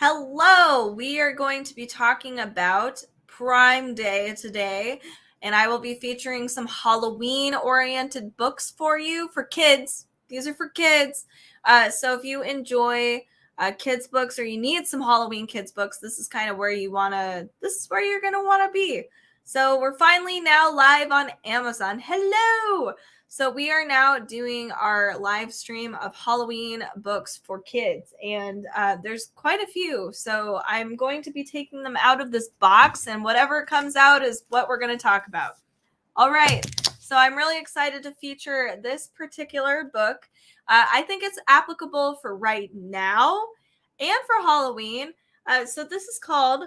Hello, we are going to be talking about Prime Day today, and I will be featuring some Halloween-oriented books for you for kids. These are for kids. So if you enjoy kids books or you need some Halloween kids books, this is kind of where this is where you're going to want to be. So we're finally now live on Amazon. Hello! So we are now doing our live stream of Halloween books for kids, and there's quite a few. So I'm going to be taking them out of this box, and whatever comes out is what we're going to talk about. All right. So I'm really excited to feature this particular book. I think it's applicable for right now and for Halloween. So this is called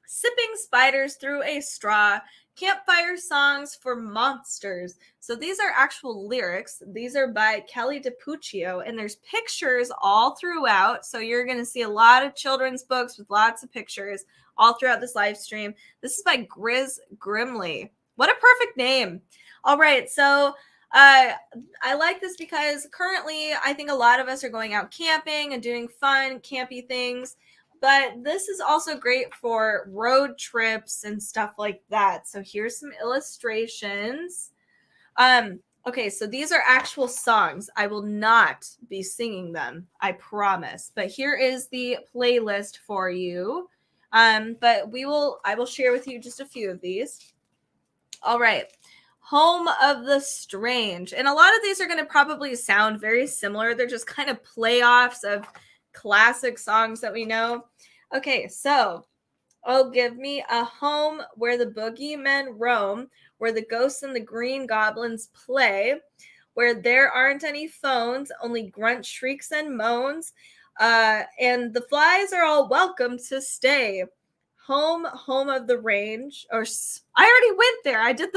Sipping Spiders Through a Straw, Campfire Songs for Monsters. So these are actual lyrics. These are by Kelly DiPuccio, and there's pictures all throughout. So you're going to see a lot of children's books with lots of pictures all throughout this live stream. This is by Grizz Grimley. What a perfect name. All right, so I like this because currently I think a lot of us are going out camping and doing fun, campy things. But this is also great for road trips and stuff like that. So here's some illustrations. Okay, so these are actual songs. I will not be singing them, I promise. But here is the playlist for you. But I will share with you just a few of these. All right. Home of the Strange. And a lot of these are going to probably sound very similar. They're just kind of playoffs of classic songs that we know. Okay, so oh, give me a home where the boogeymen roam, where the ghosts and the green goblins play, where there aren't any phones, only grunt shrieks and moans, and the flies are all welcome to stay. Home of the range, or I already went there. I did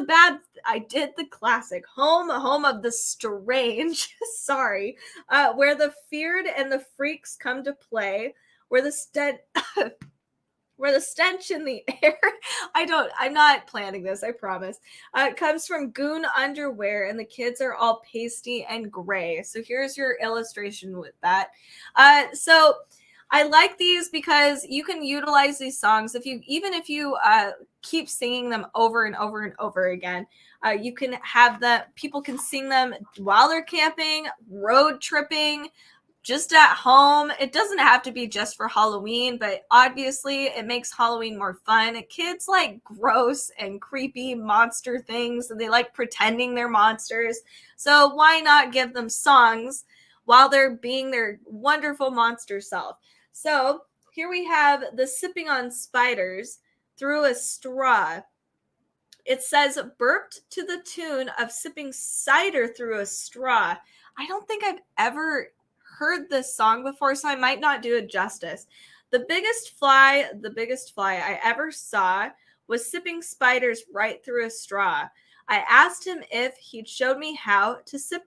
the classic. Home of the strange. Sorry. Where the feared and the freaks come to play, where the stench in the air, I'm not planning this, I promise. It comes from Goon underwear, and the kids are all pasty and gray. So here's your illustration with that. So I like these because you can utilize these songs if you keep singing them over and over and over again. You can have people can sing them while they're camping, road tripping, just at home. It doesn't have to be just for Halloween, but obviously it makes Halloween more fun. Kids like gross and creepy monster things, and they like pretending they're monsters. So why not give them songs while they're being their wonderful monster self? So here we have the Sipping on Spiders Through a Straw. It says, burped to the tune of sipping cider through a straw. I don't think I've ever heard this song before, so I might not do it justice. The biggest fly I ever saw was sipping spiders right through a straw. I asked him if he'd showed me how to sip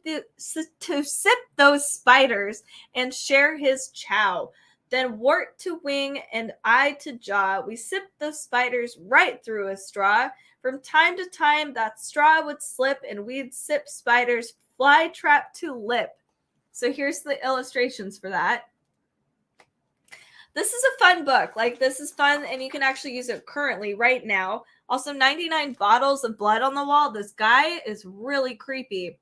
those spiders and share his chow. Then wart to wing and eye to jaw, we sipped those spiders right through a straw. From time to time, that straw would slip, and we'd sip spiders fly trap to lip. So here's the illustrations for that. This is a fun book. Like, this is fun, and you can actually use it currently right now. Also, 99 bottles of blood on the wall. This guy is really creepy.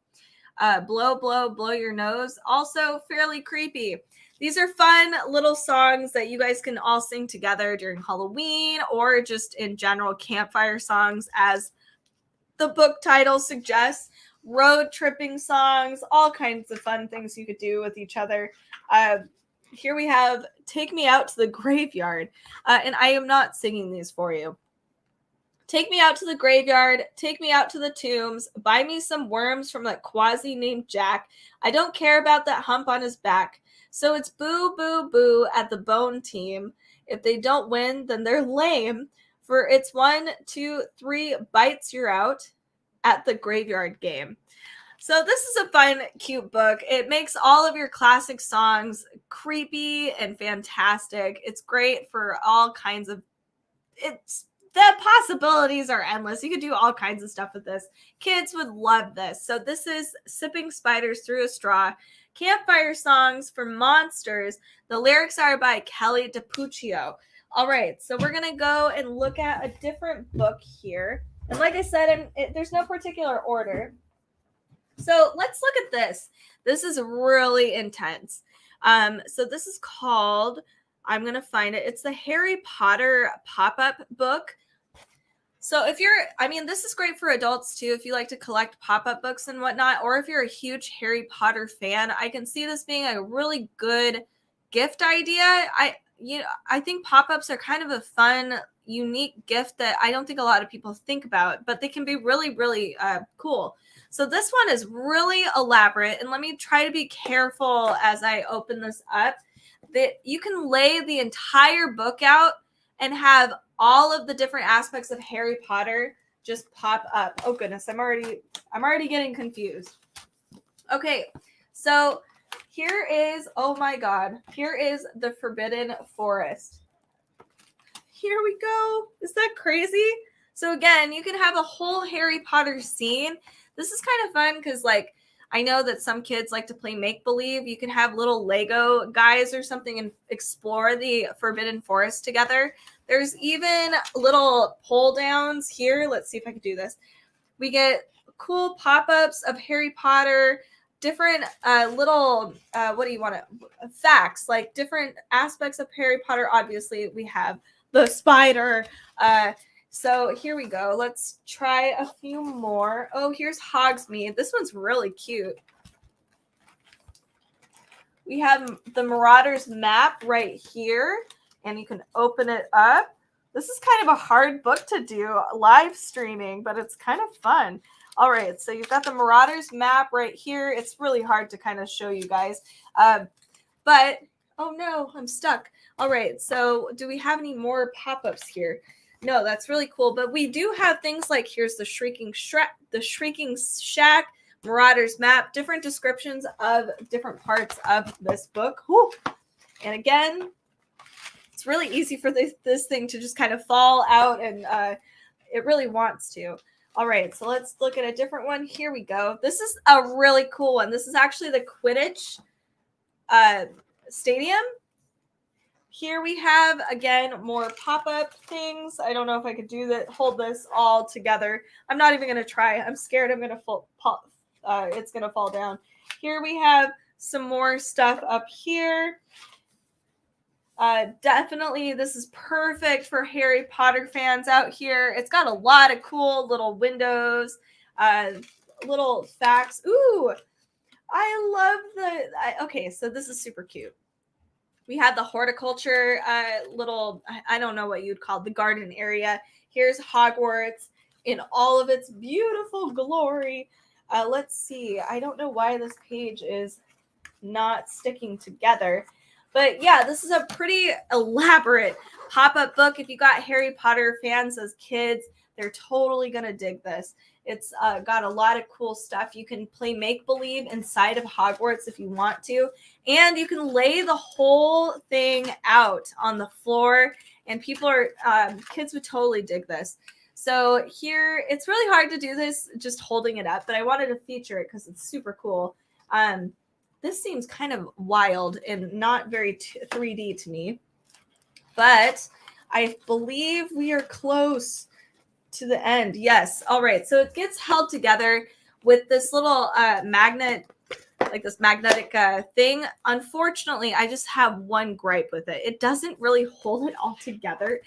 Blow, blow, blow your nose. Also fairly creepy. These are fun little songs that you guys can all sing together during Halloween or just in general campfire songs, as the book title suggests. Road tripping songs, all kinds of fun things you could do with each other. Here we have Take Me Out to the Graveyard. And I am not singing these for you. Take me out to the graveyard, take me out to the tombs, buy me some worms from that quasi named Jack. I don't care about that hump on his back. So it's boo, boo, boo at the Bone team. If they don't win, then they're lame. For it's 1, 2, 3 bites, you're out at the graveyard game. So this is a fun, cute book. It makes all of your classic songs creepy and fantastic. It's great for all kinds of... The possibilities are endless. You could do all kinds of stuff with this. Kids would love this. So this is Sipping Spiders Through a Straw, Campfire Songs for Monsters. The lyrics are by Kelly DiPuccio. All right, so we're going to go and look at a different book here. And like I said, there's no particular order. So let's look at this. This is really intense. So this is called, I'm going to find it. It's the Harry Potter pop-up book. So this is great for adults too, if you like to collect pop-up books and whatnot, or if you're a huge Harry Potter fan, I can see this being a really good gift idea. I think pop-ups are kind of a fun, unique gift that I don't think a lot of people think about, but they can be really, really cool. So this one is really elaborate, and let me try to be careful as I open this up. That you can lay the entire book out and have all of the different aspects of Harry Potter just pop up. Oh goodness, I'm already getting confused. Okay, so here is, oh my God, here is the Forbidden Forest. Here we go. Is that crazy? So again, you can have a whole Harry Potter scene. This is kind of fun because, like, I know that some kids like to play make-believe. You can have little Lego guys or something and explore the Forbidden Forest together. There's even little pull downs here. Let's see if I can do this. We get cool pop-ups of Harry Potter, different little, facts, like different aspects of Harry Potter. Obviously, we have the spider. So here we go. Let's try a few more. Oh, here's Hogsmeade. This one's really cute. We have the Marauders map right here, and you can open it up. This is kind of a hard book to do live streaming, but it's kind of fun. All right, so you've got the Marauders map right here. It's really hard to kind of show you guys. But, oh no, I'm stuck. All right, so do we have any more pop-ups here? No, that's really cool. But we do have things like, here's the Shrieking Shack, Marauders map, different descriptions of different parts of this book. Whew. And again, it's really easy for this thing to just kind of fall out, and it really wants to. All right, so let's look at a different one. Here we go. This is a really cool one. This is actually the Quidditch stadium. Here we have, again, more pop-up things. I don't know if I could hold this all together. I'm not even going to try. I'm scared I'm going to it's going to fall down. Here we have some more stuff up here. Definitely, this is perfect for Harry Potter fans out here. It's got a lot of cool little windows, little facts. Ooh, I love okay, so this is super cute. We had the horticulture little, I don't know what you'd call the garden area. Here's Hogwarts in all of its beautiful glory. Let's see. I don't know why this page is not sticking together. But yeah, this is a pretty elaborate pop-up book. If you got Harry Potter fans as kids, they're totally going to dig this. It's got a lot of cool stuff. You can play make-believe inside of Hogwarts if you want to. And you can lay the whole thing out on the floor. And kids would totally dig this. So here, it's really hard to do this just holding it up. But I wanted to feature it because it's super cool. This seems kind of wild and not very 3D to me. But I believe we are close to the end. Yes. All right. So it gets held together with this little magnet, like this magnetic thing. Unfortunately, I just have one gripe with it. It doesn't really hold it all together.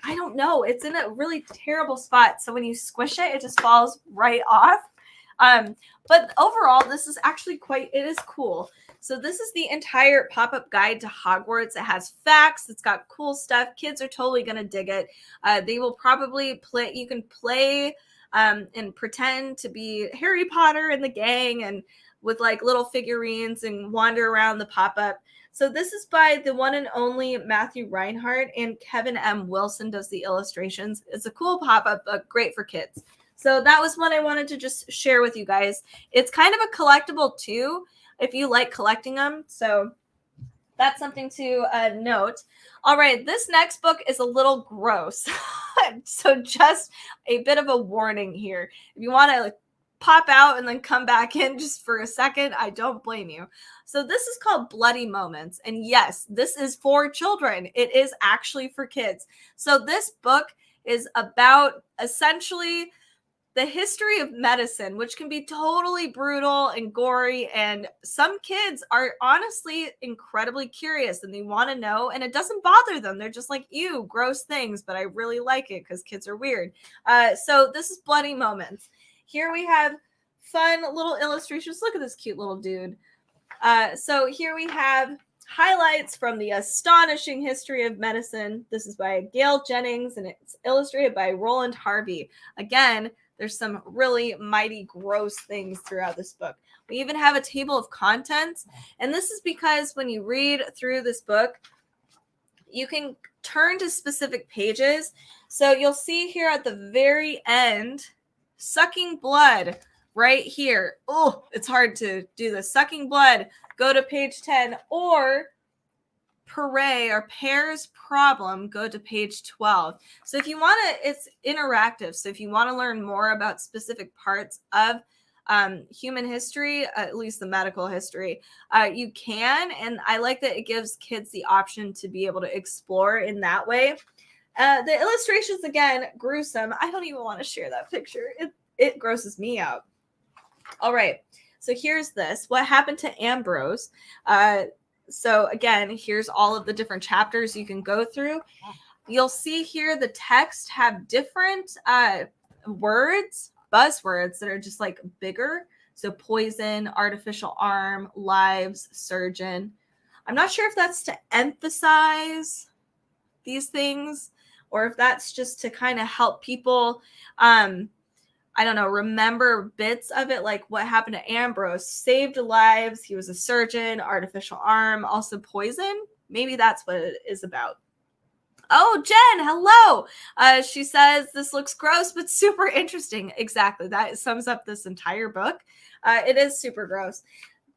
I don't know. It's in a really terrible spot. So when you squish it, it just falls right off. But overall, this is actually it is cool. So this is the entire pop-up guide to Hogwarts. It has facts. It's got cool stuff. Kids are totally going to dig it. They will probably play. You can play and pretend to be Harry Potter and the gang and with like little figurines and wander around the pop-up. So this is by the one and only Matthew Reinhardt, and Kevin M. Wilson does the illustrations. It's a cool pop-up book, great for kids. So that was one I wanted to just share with you guys. It's kind of a collectible too, if you like collecting them. So that's something to note. All right, this next book is a little gross. So just a bit of a warning here. If you want to pop out and then come back in just for a second, I don't blame you. So this is called Bloody Moments. And yes, this is for children. It is actually for kids. So this book is about essentially the history of medicine, which can be totally brutal and gory. And some kids are honestly incredibly curious and they want to know, and it doesn't bother them. They're just like, ew, gross things, but I really like it because kids are weird. So this is Bloody Moments. Here we have fun little illustrations. Look at this cute little dude. So here we have highlights from the astonishing history of medicine. This is by Gail Jennings and it's illustrated by Roland Harvey. Again, there's some really mighty gross things throughout this book. We even have a table of contents. And this is because when you read through this book, you can turn to specific pages. So you'll see here at the very end, sucking blood right here. Oh, it's hard to do this. Sucking blood. Go to page 10, or Pare or Pear's problem, go to page 12. So if you want to, it's interactive. So if you want to learn more about specific parts of human history, at least the medical history, you can. And I like that it gives kids the option to be able to explore in that way. The illustrations, again, gruesome. I don't even want to share that picture. It grosses me out. All right. So here's this. What happened to Ambrose? So again, here's all of the different chapters you can go through. You'll see here the text have different words, buzzwords that are just like bigger. So poison, artificial arm, lives, surgeon. I'm not sure if that's to emphasize these things or if that's just to kind of help people I don't know, remember bits of it, like what happened to Ambrose. Saved lives. He was a surgeon, artificial arm, also poison. Maybe that's what it is about. Oh, Jen, hello. She says, this looks gross, but super interesting. Exactly. That sums up this entire book. It is super gross,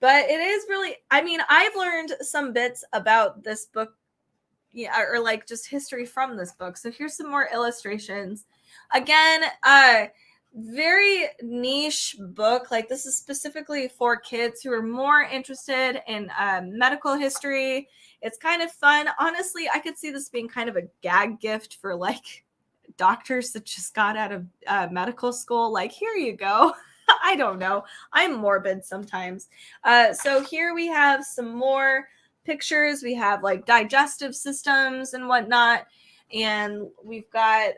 but it is really, I mean, I've learned some bits about this book, yeah, or like just history from this book. So here's some more illustrations. Again, very niche book. Like this is specifically for kids who are more interested in medical history. It's kind of fun. Honestly, I could see this being kind of a gag gift for like doctors that just got out of medical school. Like, here you go. I don't know. I'm morbid sometimes. So here we have some more pictures. We have like digestive systems and whatnot. And we've got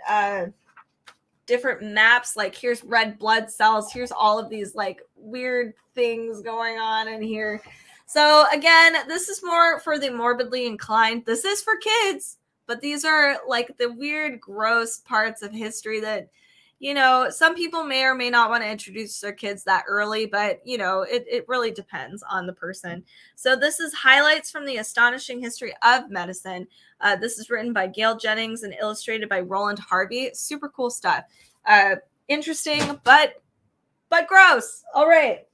different maps, like here's red blood cells, here's all of these like weird things going on in here. So again, this is more for the morbidly inclined. This is for kids, but these are like the weird, gross parts of history that, you know, some people may or may not want to introduce their kids that early, but you know, it really depends on the person. So this is highlights from the astonishing history of medicine. This is written by Gail Jennings and illustrated by Roland Harvey. Super cool stuff. Interesting, but gross. All right.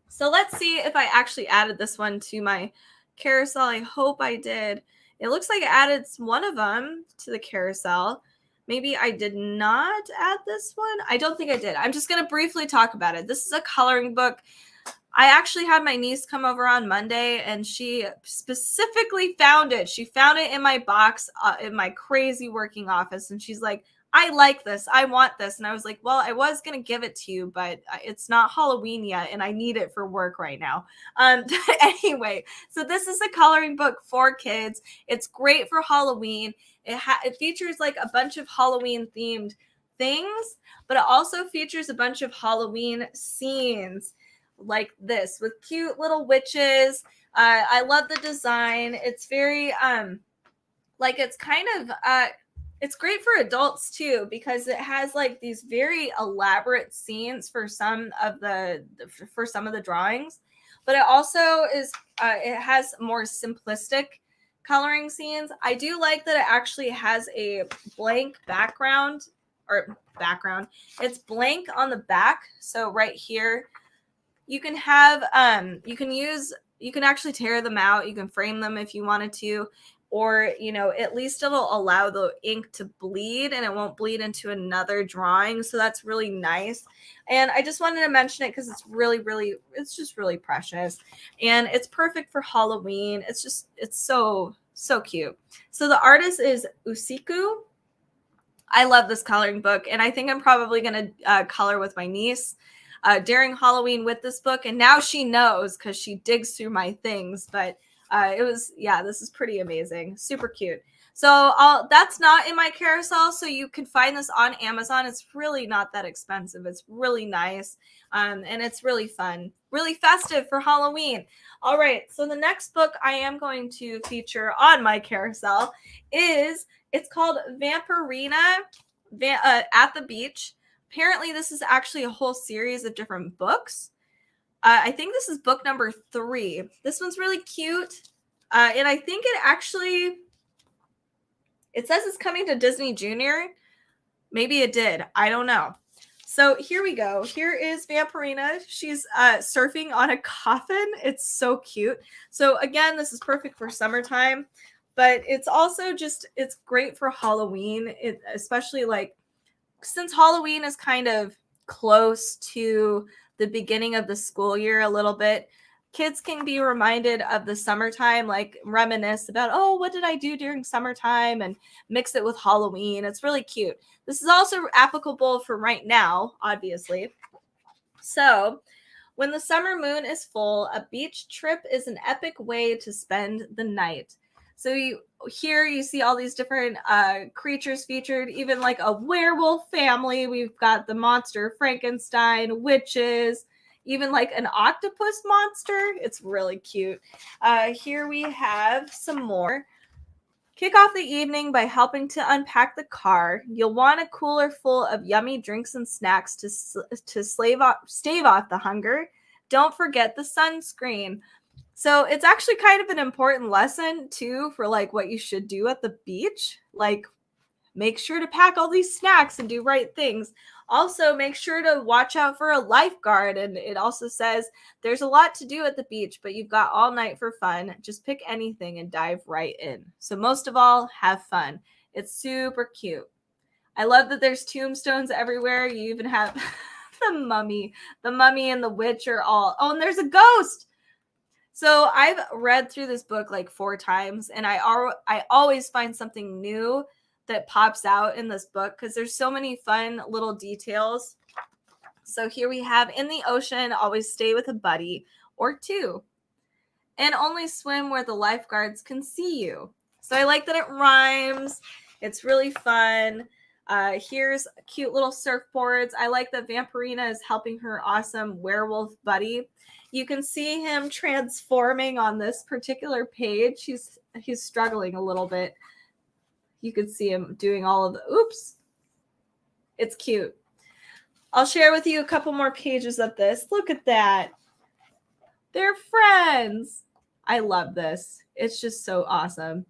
So let's see if I actually added this one to my carousel. I hope I did. It looks like I added one of them to the carousel. Maybe I did not add this one. I don't think I did. I'm just going to briefly talk about it. This is a coloring book. I actually had my niece come over on Monday and she specifically found it. She found it in my box in my crazy working office. And she's like, I like this. I want this. And I was like, well, I was going to give it to you, but it's not Halloween yet. And I need it for work right now. Anyway, so this is a coloring book for kids. It's great for Halloween. It features like a bunch of Halloween themed things, but it also features a bunch of Halloween scenes like this with cute little witches. I love the design. It's very, like it's kind of, it's great for adults too, because it has like these very elaborate scenes for some of the drawings, but it also is, it has more simplistic coloring scenes. I do like that it actually has a blank background. It's blank on the back. So right here, you can have, you can actually tear them out. You can frame them if you wanted to, or, at least it'll allow the ink to bleed and it won't bleed into another drawing. So that's really nice. And I just wanted to mention it because it's just really precious. And it's perfect for Halloween. It's so, so cute. So the artist is Usiku. I love this coloring book, and I think I'm probably going to color with my niece during Halloween with this book. And now she knows because she digs through my things. But this is pretty amazing. Super cute. So that's not in my carousel, so you can find this on Amazon. It's really not that expensive. It's really nice, and it's really fun, really festive for Halloween. All right, so the next book I am going to feature on my carousel it's called Vampirina at the Beach. Apparently, this is actually a whole series of different books. I think this is book number 3. This one's really cute, and I think it says it's coming to Disney Junior. Maybe it did. I don't know. So here we go. Here is Vampirina. She's surfing on a coffin. It's so cute. So again, this is perfect for summertime, but it's also it's great for Halloween, especially like since Halloween is kind of close to the beginning of the school year a little bit. Kids can be reminded of the summertime, like reminisce about, oh, what did I do during summertime, and mix it with Halloween. It's really cute. This is also applicable for right now, obviously. So, when the summer moon is full, a beach trip is an epic way to spend the night. So here you see all these different creatures featured, even like a werewolf family. We've got the monster Frankenstein, witches, even like an octopus monster. It's really cute. Here we have some more. Kick off the evening by helping to unpack the car. You'll want a cooler full of yummy drinks and snacks to stave off the hunger. Don't forget the sunscreen. So it's actually kind of an important lesson too for like what you should do at the beach. Like make sure to pack all these snacks and do right things. Also, make sure to watch out for a lifeguard. And it also says there's a lot to do at the beach, but you've got all night for fun. Just pick anything and dive right in. So most of all, have fun. It's super cute. I love that there's tombstones everywhere. You even have the mummy and the witch are all. Oh, and there's a ghost. So I've read through this book like 4 times, and I always find something new that pops out in this book because there's so many fun little details. So here we have, in the ocean, always stay with a buddy or 2, and only swim where the lifeguards can see you. So I like that it rhymes. It's really fun. Here's cute little surfboards. I like that Vampirina is helping her awesome werewolf buddy. You can see him transforming on this particular page. He's struggling a little bit. You could see him doing all of the oops. It's cute. I'll share with you a couple more pages of this. Look at that. They're friends. I love this. It's just so awesome.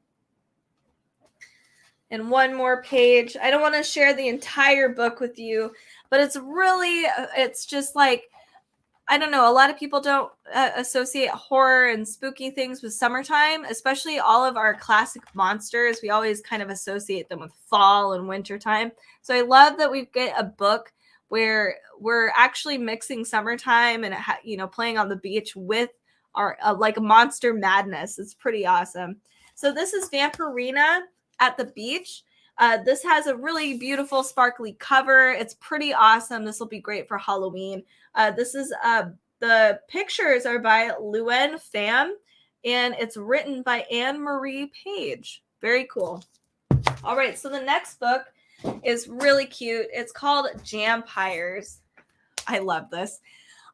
And one more page. I don't want to share the entire book with you, but it's just like, I don't know. A lot of people don't associate horror and spooky things with summertime, especially all of our classic monsters. We always kind of associate them with fall and wintertime. So I love that we get a book where we're actually mixing summertime and, playing on the beach with our like monster madness. It's pretty awesome. So this is Vampirina at the Beach. This has a really beautiful sparkly cover. It's pretty awesome. This will be great for Halloween. The pictures are by Luen Pham, and it's written by Anne Marie Page. Very cool. All right, so the next book is really cute. It's called Jampires. I love this.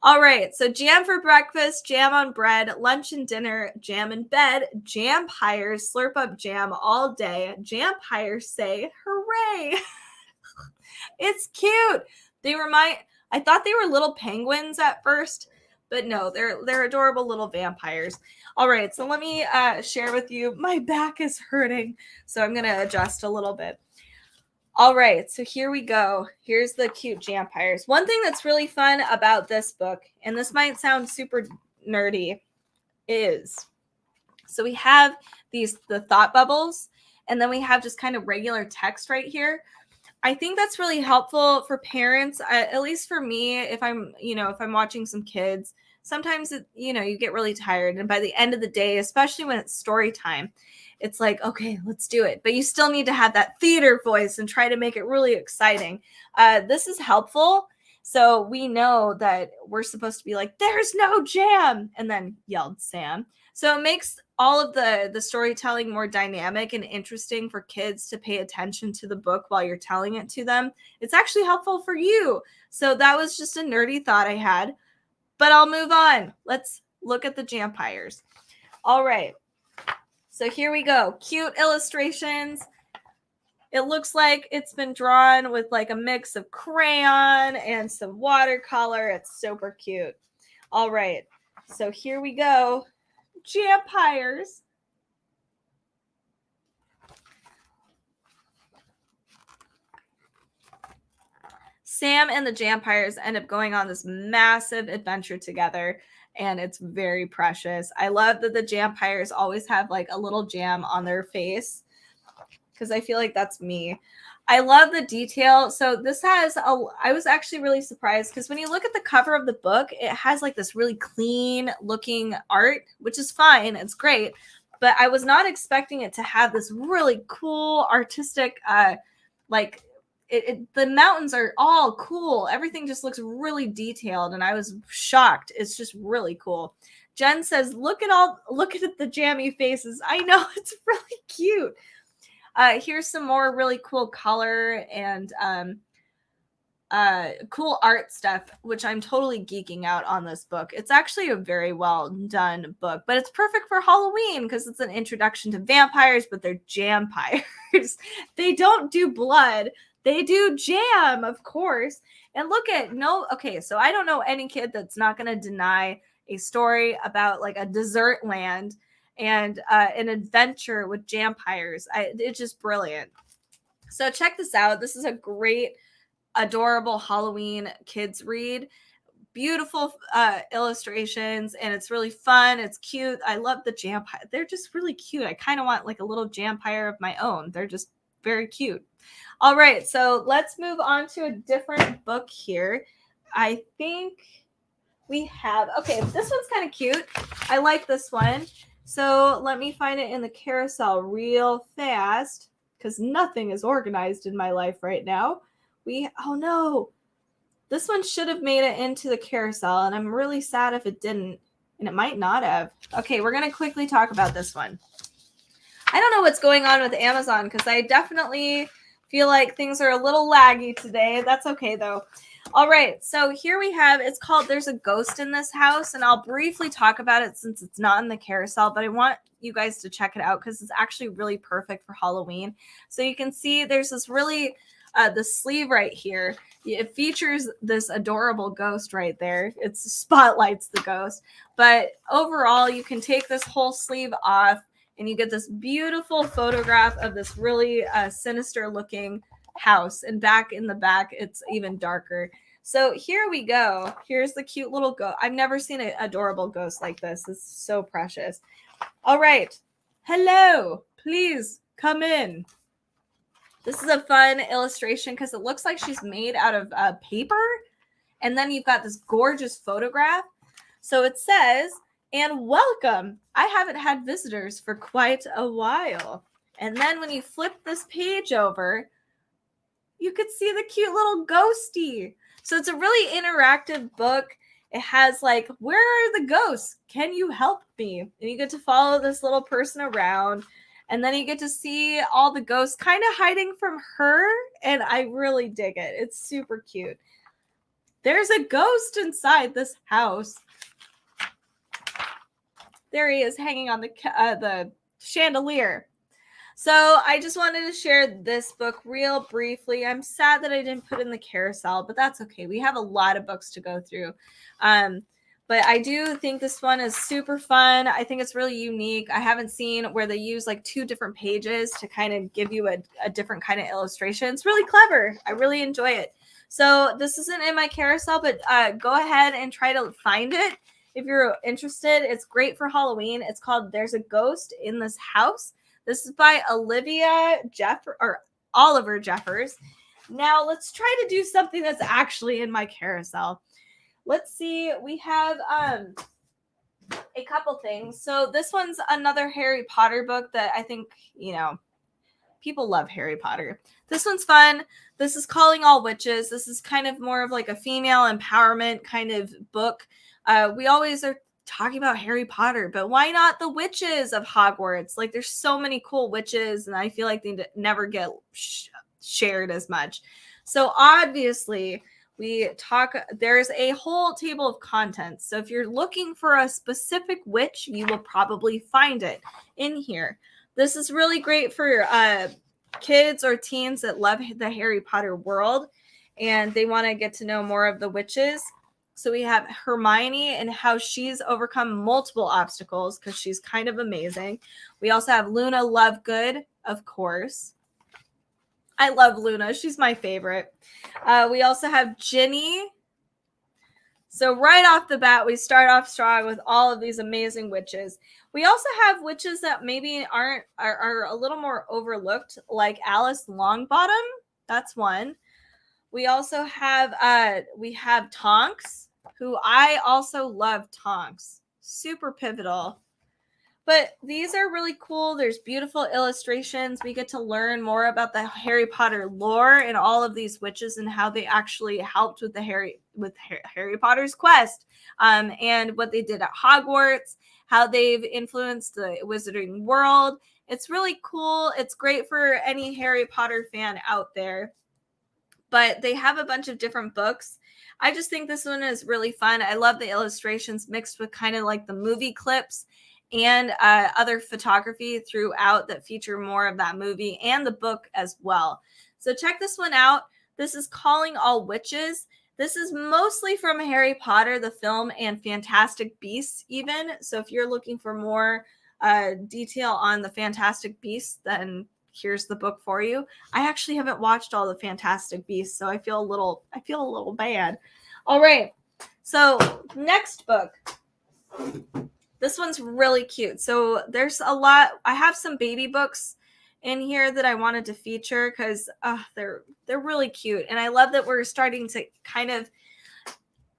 All right, so jam for breakfast, jam on bread, lunch and dinner, jam in bed, Jampires slurp up jam all day. Jampires say, hooray. It's cute. I thought they were little penguins at first, but no, they're adorable little vampires. All right, so let me share with you. My back is hurting, so I'm going to adjust a little bit. All right, so here we go. Here's the cute Jampires. One thing that's really fun about this book, and this might sound super nerdy, is So we have the thought bubbles, and then we have just kind of regular text right here. I think that's really helpful for parents, at least for me, if I'm watching some kids. Sometimes you get really tired, and by the end of the day, especially when it's story time, it's like, okay, let's do it. But you still need to have that theater voice and try to make it really exciting. This is helpful. So we know that we're supposed to be like, there's no jam, and then yelled Sam. So it makes all of the storytelling more dynamic and interesting for kids to pay attention to the book while you're telling it to them. It's actually helpful for you. So that was just a nerdy thought I had, but I'll move on. Let's look at the Jampires. All right. So here we go. Cute illustrations. It looks like it's been drawn with like a mix of crayon and some watercolor. It's super cute. All right. So here we go. Jampires. Sam and the Jampires end up going on this massive adventure together, and it's very precious. I love that the Jampires always have like a little jam on their face, because I feel like that's me. I love the detail. So this has I was actually really surprised, because when you look at the cover of the book, it has like this really clean looking art, which is fine. It's great. But I was not expecting it to have this really cool artistic, like the mountains are all cool. Everything just looks really detailed, and I was shocked. It's just really cool. Jen says, look at the jammy faces. I know, it's really cute. Here's some more really cool color and cool art stuff, which I'm totally geeking out on this book. It's actually a very well done book, but it's perfect for Halloween because it's an introduction to vampires, but they're jampires. They don't do blood. They do jam, of course. And okay, so I don't know any kid that's not going to deny a story about like a desert land and an adventure with jampires. It's just brilliant. So check this out. This is a great, adorable Halloween kids read. Beautiful illustrations, and it's really fun. It's cute. I love the jampire. They're just really cute. I kind of want like a little jampire of my own. They're just very cute. All right, so let's move on to a different book here. I think we have, okay, this one's kind of cute. I like this one. So let me find it in the carousel real fast, because nothing is organized in my life right now. Oh no, this one should have made it into the carousel, and I'm really sad if it didn't, and it might not have. Okay, we're going to quickly talk about this one. I don't know what's going on with Amazon, because I definitely feel like things are a little laggy today. That's okay, though. All right, so here we have, it's called There's a Ghost in This House, and I'll briefly talk about it since it's not in the carousel, but I want you guys to check it out because it's actually really perfect for Halloween. So you can see there's this really, the sleeve right here, it features this adorable ghost right there. It spotlights the ghost, but overall, you can take this whole sleeve off, and you get this beautiful photograph of this really sinister looking house. And back in the back, it's even darker. So here we go. Here's the cute little ghost. I've never seen an adorable ghost like this. It's so precious. All right. Hello. Please come in. This is a fun illustration because it looks like she's made out of paper. And then you've got this gorgeous photograph. So it says, and welcome. I haven't had visitors for quite a while. And then when you flip this page over, you could see the cute little ghosty. So it's a really interactive book. It has like, where are the ghosts? Can you help me? And you get to follow this little person around. And then you get to see all the ghosts kind of hiding from her. And I really dig it. It's super cute. There's a ghost inside this house. There he is hanging on the chandelier. So I just wanted to share this book real briefly. I'm sad that I didn't put in the carousel, but that's okay. We have a lot of books to go through. But I do think this one is super fun. I think it's really unique. I haven't seen where they use like 2 different pages to kind of give you a different kind of illustration. It's really clever. I really enjoy it. So this isn't in my carousel, but go ahead and try to find it. if you're interested. It's great for Halloween. It's called There's a Ghost in This House. This is by Oliver Jeffers. Now let's try to do something that's actually in my carousel. Let's see. We have a couple things. So this one's another Harry Potter book that I think, people love Harry Potter. This one's fun. This is Calling All Witches. This is kind of more of like a female empowerment kind of book. We always are talking about Harry Potter, but why not the witches of Hogwarts? Like, there's so many cool witches, and I feel like they never get shared as much. So obviously, there's a whole table of contents. So if you're looking for a specific witch, you will probably find it in here. This is really great for kids or teens that love the Harry Potter world and they want to get to know more of the witches. So we have Hermione and how she's overcome multiple obstacles because she's kind of amazing. We also have Luna Lovegood, of course. I love Luna. She's my favorite. We also have Ginny. So right off the bat, we start off strong with all of these amazing witches. We also have witches that maybe are a little more overlooked, like Alice Longbottom. That's one. We also have Tonks, who I also love Tonks. Super pivotal. But these are really cool. There's beautiful illustrations. We get to learn more about the Harry Potter lore and all of these witches and how they actually helped with Harry Potter's quest, and what they did at Hogwarts, how they've influenced the Wizarding world. It's really cool. It's great for any Harry Potter fan out there. But they have a bunch of different books. I just think this one is really fun. I love the illustrations mixed with kind of like the movie clips and other photography throughout that feature more of that movie and the book as well. So check this one out. This is Calling All Witches. This is mostly from Harry Potter, the film, and Fantastic Beasts even. So if you're looking for more detail on the Fantastic Beasts, then here's the book for you. I actually haven't watched all the Fantastic Beasts, so I feel a little bad. All right. So next book. This one's really cute. So there's a lot. I have some baby books in here that I wanted to feature because they're really cute. And I love that we're starting to kind of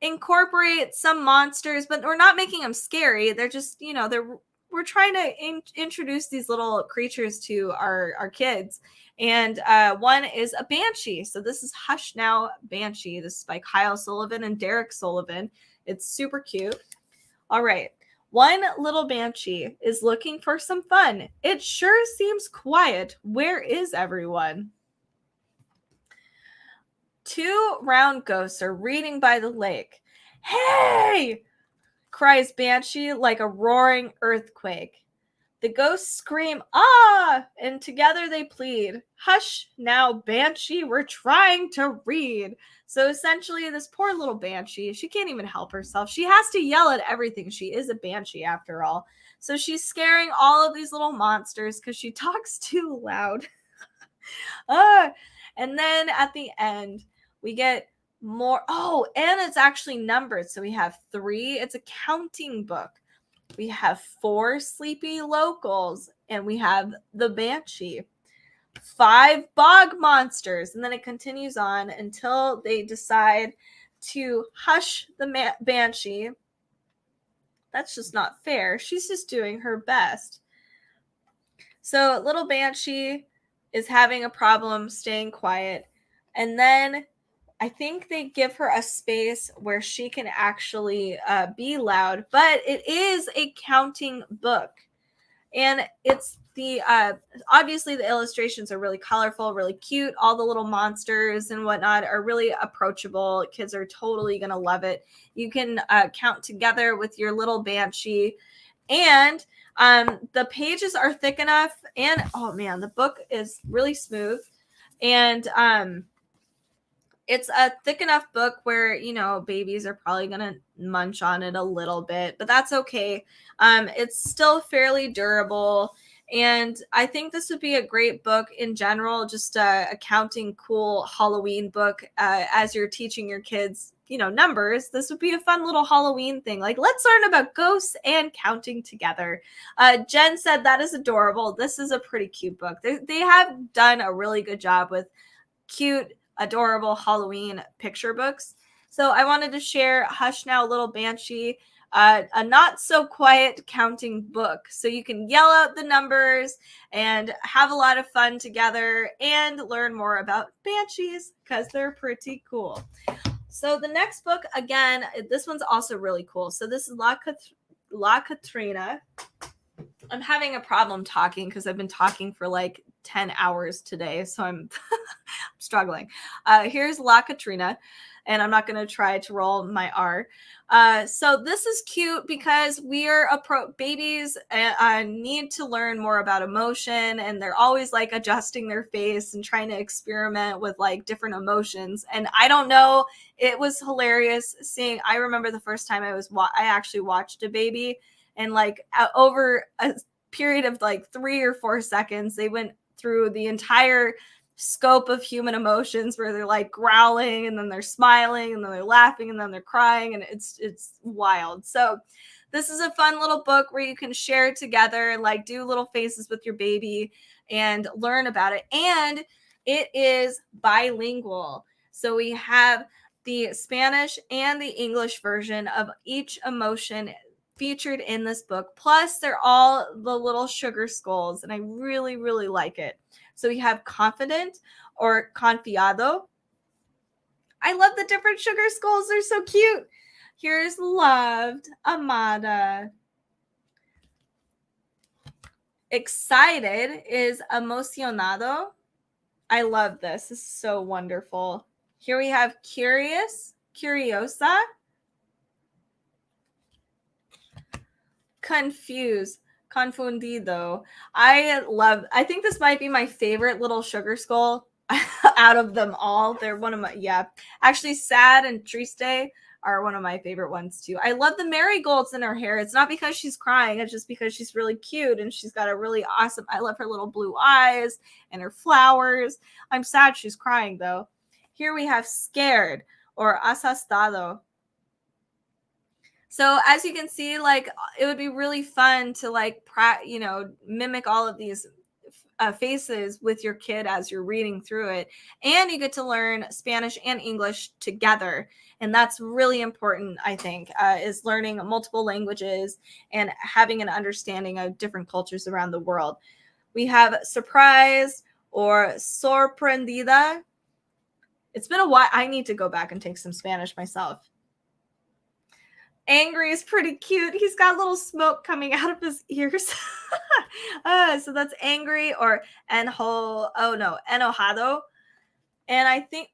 incorporate some monsters, but we're not making them scary. They're just, we're trying to introduce these little creatures to our kids. And one is a banshee. So this is Hush Now Banshee. This is by Kyle Sullivan and Derek Sullivan. It's super cute. All right. One little banshee is looking for some fun. It sure seems quiet. Where is everyone? Two round ghosts are reading by the lake. Hey! Cries Banshee like a roaring earthquake. The ghosts scream, ah! And together they plead, hush now, Banshee, we're trying to read. So essentially, this poor little Banshee, she can't even help herself. She has to yell at everything. She is a Banshee after all. So she's scaring all of these little monsters because she talks too loud. And then at the end, we get more. Oh, and it's actually numbered. So we have 3. It's a counting book. We have 4 sleepy locals, and we have the Banshee. 5 bog monsters, and then it continues on until they decide to hush the Banshee. That's just not fair. She's just doing her best. So little Banshee is having a problem staying quiet, and then I think they give her a space where she can actually be loud, but it is a counting book. And it's obviously the illustrations are really colorful, really cute. All the little monsters and whatnot are really approachable. Kids are totally going to love it. You can count together with your little Banshee. And the pages are thick enough. And, oh man, the book is really smooth. And it's a thick enough book where, babies are probably going to munch on it a little bit, but that's okay. It's still fairly durable. And I think this would be a great book in general, just a counting cool Halloween book as you're teaching your kids, numbers, this would be a fun little Halloween thing. Like, let's learn about ghosts and counting together. Jen said that is adorable. This is a pretty cute book. They have done a really good job with cute, adorable Halloween picture books. So I wanted to share Hush Now, Little Banshee, a not so quiet counting book. So you can yell out the numbers and have a lot of fun together and learn more about banshees because they're pretty cool. So the next book, again, this one's also really cool. So this is La Catrina. I'm having a problem talking because I've been talking for like 10 hours today. So I'm struggling. Here's La Catrina. And I'm not going to try to roll my R. So this is cute because babies need to learn more about emotion, and they're always like adjusting their face and trying to experiment with like different emotions. And I don't know, it was hilarious seeing. I remember the first time I actually watched a baby, and like over a period of like 3 or 4 seconds, they went through the entire scope of human emotions where they're like growling, and then they're smiling, and then they're laughing, and then they're crying, and it's wild. So this is a fun little book where you can share together, like do little faces with your baby and learn about it. And it is bilingual. So we have the Spanish and the English version of each emotion featured in this book. Plus, they're all the little sugar skulls, and I really, really like it. So we have confident or confiado. I love the different sugar skulls. They're so cute. Here's loved, amada. Excited is emocionado. I love this. This is so wonderful. Here we have curious, curiosa. Confused, confundido. I think this might be my favorite little sugar skull out of them all. They're one of my, actually sad and triste are one of my favorite ones too. I love the marigolds in her hair. It's not because she's crying, it's just because she's really cute, and she's got a really awesome, I love her little blue eyes and her flowers. I'm sad she's crying though. Here we have scared or asustado. So as you can see, like, it would be really fun to like mimic all of these faces with your kid as you're reading through it, and you get to learn Spanish and English together. And that's really important, I think, is learning multiple languages and having an understanding of different cultures around the world. We have surprise or sorprendida. It's been a while. I need to go back and take some Spanish myself. Angry is pretty cute. He's got little smoke coming out of his ears. So that's angry or enojado. And I think,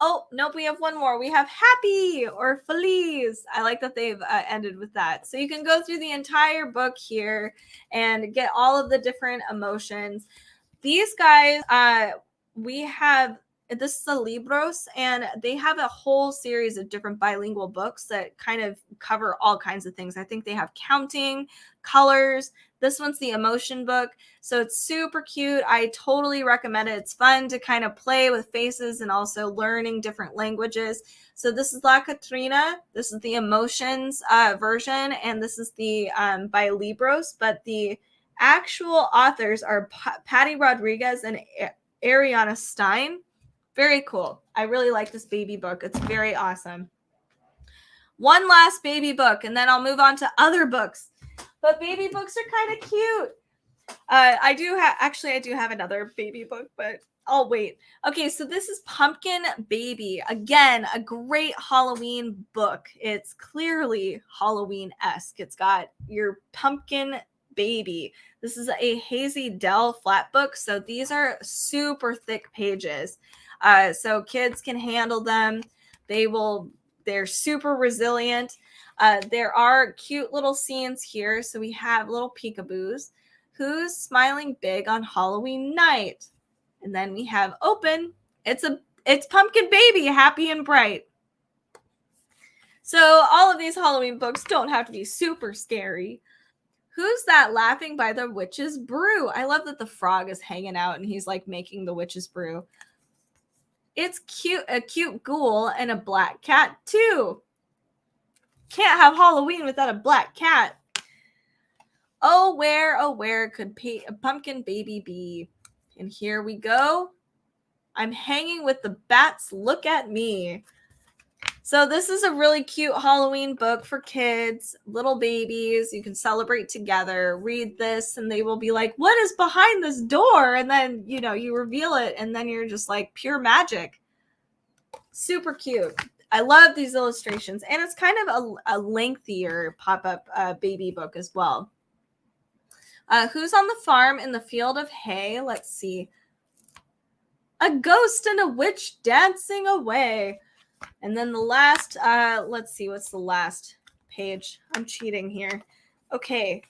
we have one more. We have happy or feliz. I like that they've ended with that. So you can go through the entire book here and get all of the different emotions. These guys, this is a Libros, and they have a whole series of different bilingual books that kind of cover all kinds of things. I think they have counting, colors. This one's the emotion book. So it's super cute. I totally recommend it. It's fun to kind of play with faces and also learning different languages. So this is La Catrina. This is the emotions version, and this is the by Libros, but the actual authors are Patty Rodriguez and Ariana Stein. Very cool. I really like this baby book. It's very awesome. One last baby book, and then I'll move on to other books. But baby books are kind of cute. I do have another baby book, but I'll wait. Okay, so this is Pumpkin Baby. Again, a great Halloween book. It's clearly Halloween-esque. It's got your pumpkin baby. This is a Hazy Dell flat book, so these are super thick pages. So kids can handle them. They're super resilient. There are cute little scenes here. So we have little peekaboos. Who's smiling big on Halloween night? And then we have open. It's Pumpkin Baby, happy and bright. So all of these Halloween books don't have to be super scary. Who's that laughing by the witch's brew? I love that the frog is hanging out and he's like making the witch's brew. It's cute, a cute ghoul and a black cat too. Can't have Halloween without a black cat. Oh, where could a pumpkin baby be? And here we go. I'm hanging with the bats. Look at me. So this is a really cute Halloween book for kids, little babies. You can celebrate together, read this, and they will be like, what is behind this door? And then, you reveal it, and then you're just like pure magic. Super cute. I love these illustrations. And it's kind of a lengthier pop-up baby book as well. Who's on the farm in the field of hay? Let's see. A ghost and a witch dancing away. And then the last, let's see, what's the last page? I'm cheating here. Okay.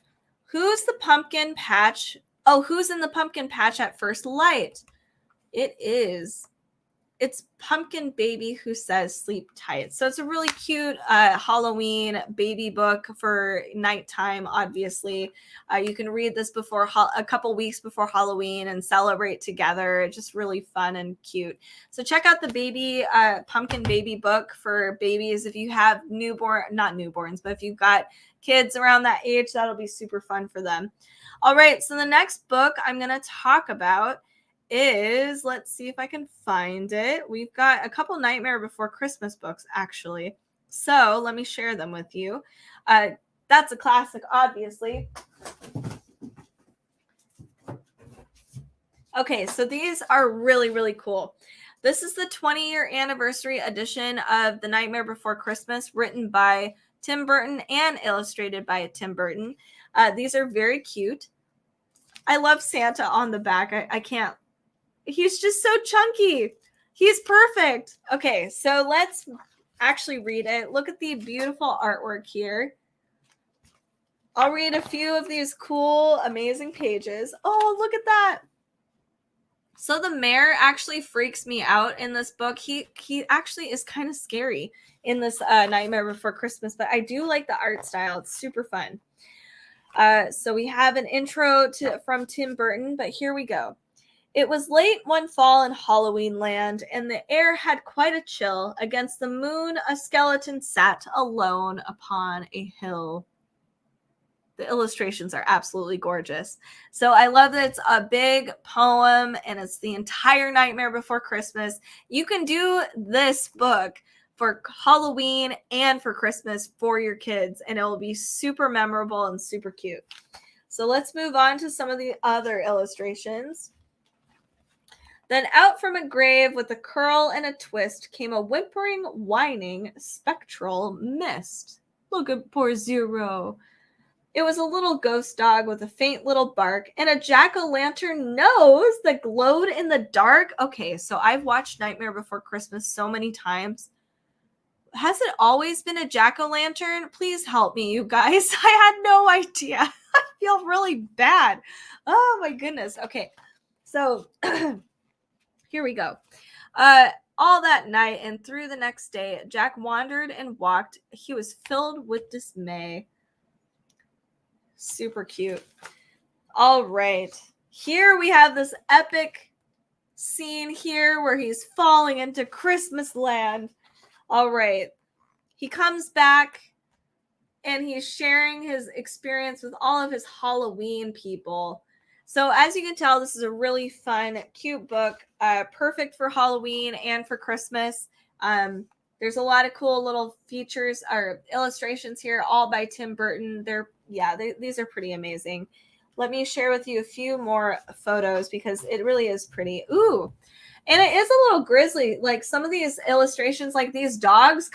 Who's the pumpkin patch? Oh, who's in the pumpkin patch at first light? It's Pumpkin Baby Who Says Sleep Tight. So it's a really cute Halloween baby book for nighttime, obviously. You can read this before a couple weeks before Halloween and celebrate together. It's just really fun and cute. So check out the Pumpkin Baby book for babies. If you have not newborns, but if you've got kids around that age, that'll be super fun for them. All right, so the next book I'm going to talk about is, let's see if I can find it. We've got a couple Nightmare Before Christmas books, actually. So let me share them with you. That's a classic, obviously. Okay, so these are really, really cool. This is the 20-year anniversary edition of The Nightmare Before Christmas, written by Tim Burton and illustrated by Tim Burton. These are very cute. I love Santa on the back. I can't. He's just so chunky. He's perfect. Okay, so let's actually read it. Look at the beautiful artwork here. I'll read a few of these cool, amazing pages. Oh, look at that. So the mayor actually freaks me out in this book. He actually is kind of scary in this Nightmare Before Christmas, but I do like the art style. It's super fun. So we have an intro from Tim Burton, but here we go. It was late one fall in Halloween land, and the air had quite a chill. Against the moon, a skeleton sat alone upon a hill. The illustrations are absolutely gorgeous. So I love that it's a big poem, and it's the entire Nightmare Before Christmas. You can do this book for Halloween and for Christmas for your kids, and it will be super memorable and super cute. So let's move on to some of the other illustrations. Then out from a grave with a curl and a twist came a whimpering, whining, spectral mist. Look at poor Zero. It was a little ghost dog with a faint little bark and a jack-o'-lantern nose that glowed in the dark. Okay, so I've watched Nightmare Before Christmas so many times. Has it always been a jack-o'-lantern? Please help me, you guys. I had no idea. I feel really bad. Oh, my goodness. Okay, so here we go. All that night and through the next day, Jack wandered and walked. He was filled with dismay. Super cute. All right. Here we have this epic scene here where he's falling into Christmas land. All right. He comes back and he's sharing his experience with all of his Halloween people. So as you can tell, this is a really fun, cute book, perfect for Halloween and for Christmas. There's a lot of cool little features or illustrations here, all by Tim Burton. These are pretty amazing. Let me share with you a few more photos because it really is pretty. Ooh, and it is a little grisly. Like some of these illustrations, like these dogs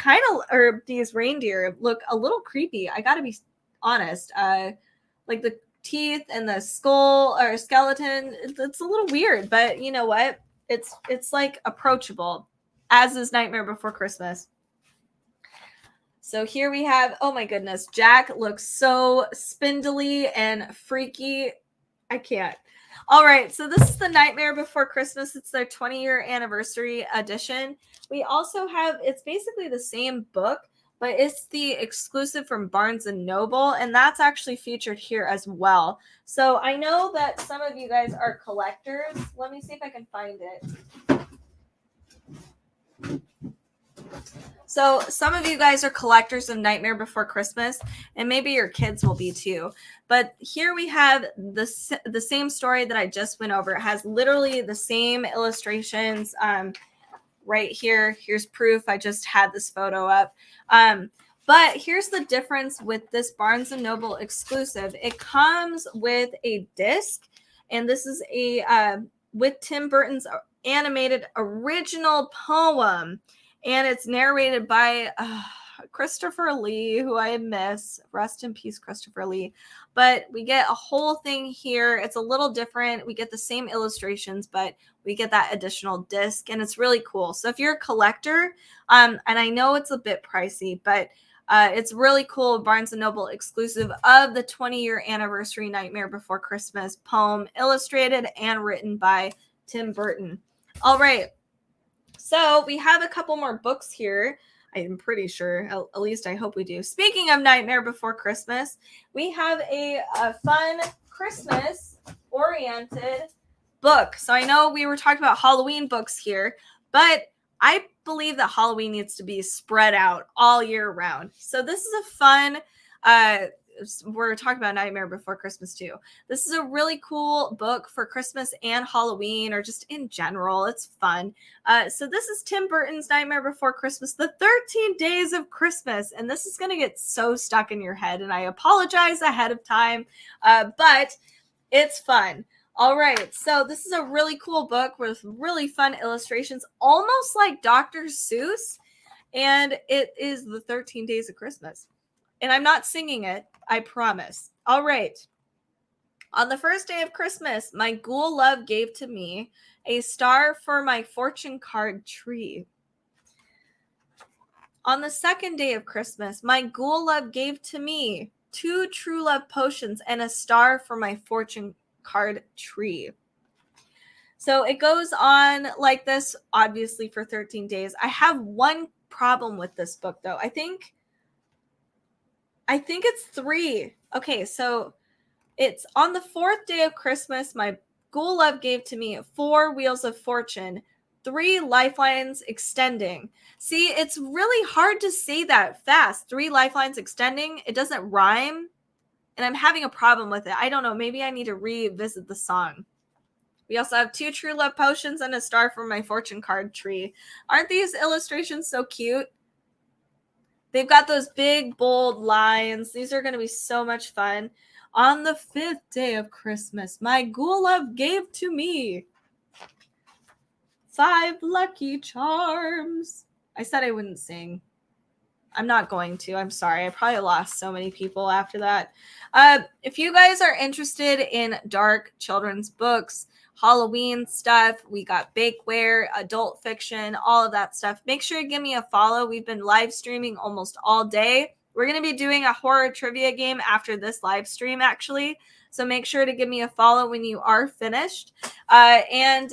or these reindeer look a little creepy. I gotta be honest. Like the teeth and the skull or skeleton, it's a little weird, but you know what? It's like approachable, as is Nightmare Before Christmas. So here we have, oh my goodness, Jack looks so spindly and freaky. I can't. All right, so this is the Nightmare Before Christmas. It's their 20-year anniversary edition. We also have, it's basically the same book, but it's the exclusive from Barnes & Noble, and that's actually featured here as well. So I know that some of you guys are collectors. Let me see if I can find it. So some of you guys are collectors of Nightmare Before Christmas, and maybe your kids will be too. But here we have the same story that I just went over. It has literally the same illustrations. Right here, here's proof. I just had this photo up. But here's the difference with this Barnes & Noble exclusive. It comes with a disc, and this is a with Tim Burton's animated original poem, and it's narrated by Christopher Lee, who I miss. Rest in peace, Christopher Lee. But we get a whole thing here. It's a little different. We get the same illustrations, but we get that additional disc, and it's really cool. So if you're a collector, and I know it's a bit pricey, but it's really cool. Barnes & Noble exclusive of the 20-year anniversary Nightmare Before Christmas poem, illustrated and written by Tim Burton. All right. So we have a couple more books here. I'm pretty sure, at least I hope we do. Speaking of Nightmare Before Christmas, we have a fun Christmas-oriented book. So I know we were talking about Halloween books here, but I believe that Halloween needs to be spread out all year round. So this is a fun, we're talking about Nightmare Before Christmas too. This is a really cool book for Christmas and Halloween, or just in general. It's fun. So this is Tim Burton's Nightmare Before Christmas, the 13 Days of Christmas. And this is going to get so stuck in your head, and I apologize ahead of time, but it's fun. All right, so this is a really cool book with really fun illustrations, almost like Dr. Seuss, and it is the 13 Days of Christmas. And I'm not singing it, I promise. All right. On the first day of Christmas, my ghoul love gave to me a star for my fortune card tree. On the second day of Christmas, my ghoul love gave to me 2 true love potions and a star for my fortune card tree. So it goes on like this, obviously, for 13 days. I have one problem with this book, though. I think it's 3. Okay, so it's on the 4th day of Christmas, my ghoul love gave to me 4 wheels of fortune, 3 lifelines extending. See, it's really hard to say that fast. 3 lifelines extending. It doesn't rhyme, and I'm having a problem with it. I don't know. Maybe I need to revisit the song. We also have 2 true love potions and a star for my fortune card tree. Aren't these illustrations so cute? They've got those big, bold lines. These are going to be so much fun. On the 5th day of Christmas, my ghoul love gave to me 5 lucky charms. I said I wouldn't sing. I'm not going to. I'm sorry. I probably lost so many people after that. If you guys are interested in dark children's books, Halloween stuff, we got bakeware, adult fiction, all of that stuff, make sure to give me a follow. We've been live streaming almost all day. We're going to be doing a horror trivia game after this live stream, actually. So make sure to give me a follow when you are finished. And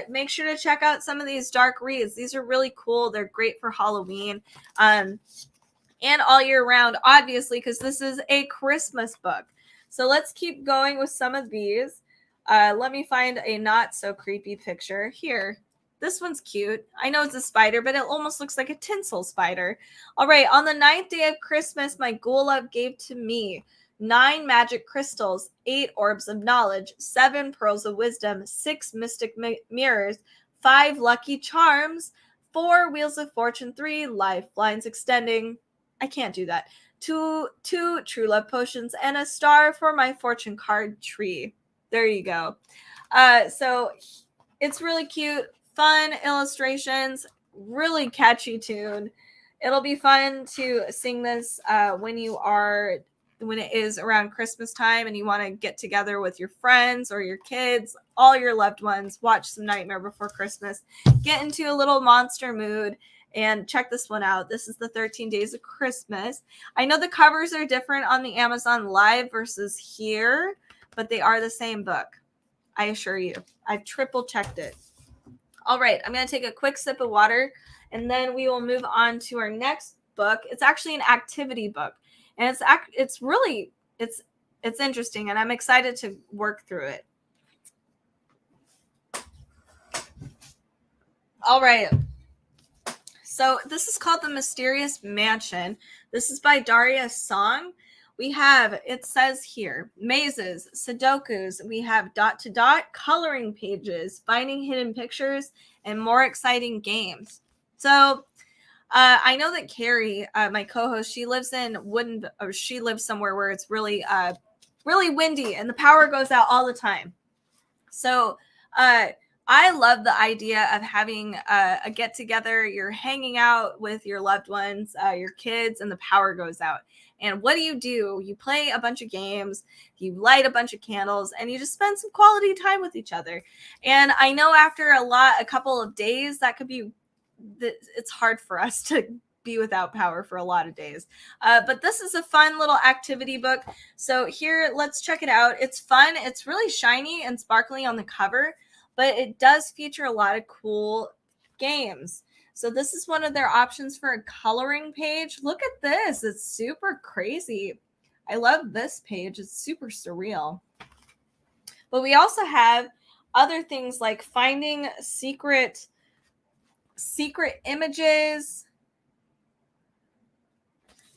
make sure to check out some of these dark reads. These are really cool. They're great for Halloween. And all year round, obviously, because this is a Christmas book. So let's keep going with some of these. Let me find a not so creepy picture here. This one's cute. I know it's a spider, but it almost looks like a tinsel spider. All right, on the 9th day of Christmas, my ghoul love gave to me 9 magic crystals, 8 orbs of knowledge, 7 pearls of wisdom, 6 mystic mirrors, 5 lucky charms, 4 wheels of fortune, 3 lifelines extending. I can't do that. 2 true love potions and a star for my fortune card tree. There you go. So it's really cute, fun illustrations, really catchy tune. It'll be fun to sing this when it is around Christmas time and you want to get together with your friends or your kids, all your loved ones, watch some Nightmare Before Christmas, get into a little monster mood, and check this one out. This is the 13 Days of Christmas. I know the covers are different on the Amazon Live versus here, but they are the same book. I assure you. I've triple checked it. All right, I'm going to take a quick sip of water, and then we will move on to our next book. It's actually an activity book, and it's really interesting, and I'm excited to work through it. All right. So this is called The Mysterious Mansion. This is by Daria Song. We have, it says here, mazes, Sudokus. We have dot-to-dot, coloring pages, finding hidden pictures, and more exciting games. So I know that Carrie, my co-host, she lives somewhere where it's really, really windy and the power goes out all the time. So I love the idea of having a get together. You're hanging out with your loved ones, your kids, and the power goes out. And what do? You play a bunch of games, you light a bunch of candles, and you just spend some quality time with each other. And I know after a couple of days, it's hard for us to be without power for a lot of days. But this is a fun little activity book. So here, let's check it out. It's fun. It's really shiny and sparkly on the cover, but it does feature a lot of cool games. So this is one of their options for a coloring page. Look at this. It's super crazy. I love this page. It's super surreal. But we also have other things like finding secret images.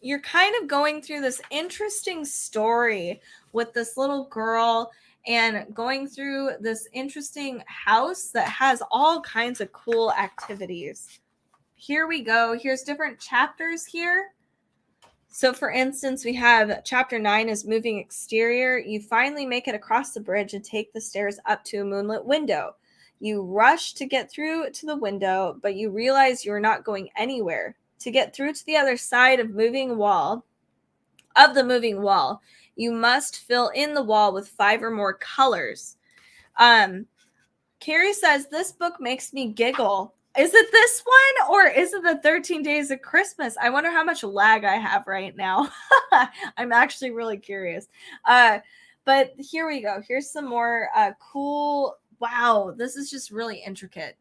You're kind of going through this interesting story with this little girl and going through this interesting house that has all kinds of cool activities. Here we go. Here's different chapters here. So for instance, we have chapter 9 is moving exterior. You finally make it across the bridge and take the stairs up to a moonlit window. You rush to get through to the window, but you realize you're not going anywhere. To get through to the other side of the moving wall, you must fill in the wall with 5 or more colors. Carrie says, this book makes me giggle. Is it this one or is it the 13 Days of Christmas? I wonder how much lag I have right now. I'm actually really curious. But here we go. Here's some more cool. Wow, this is just really intricate.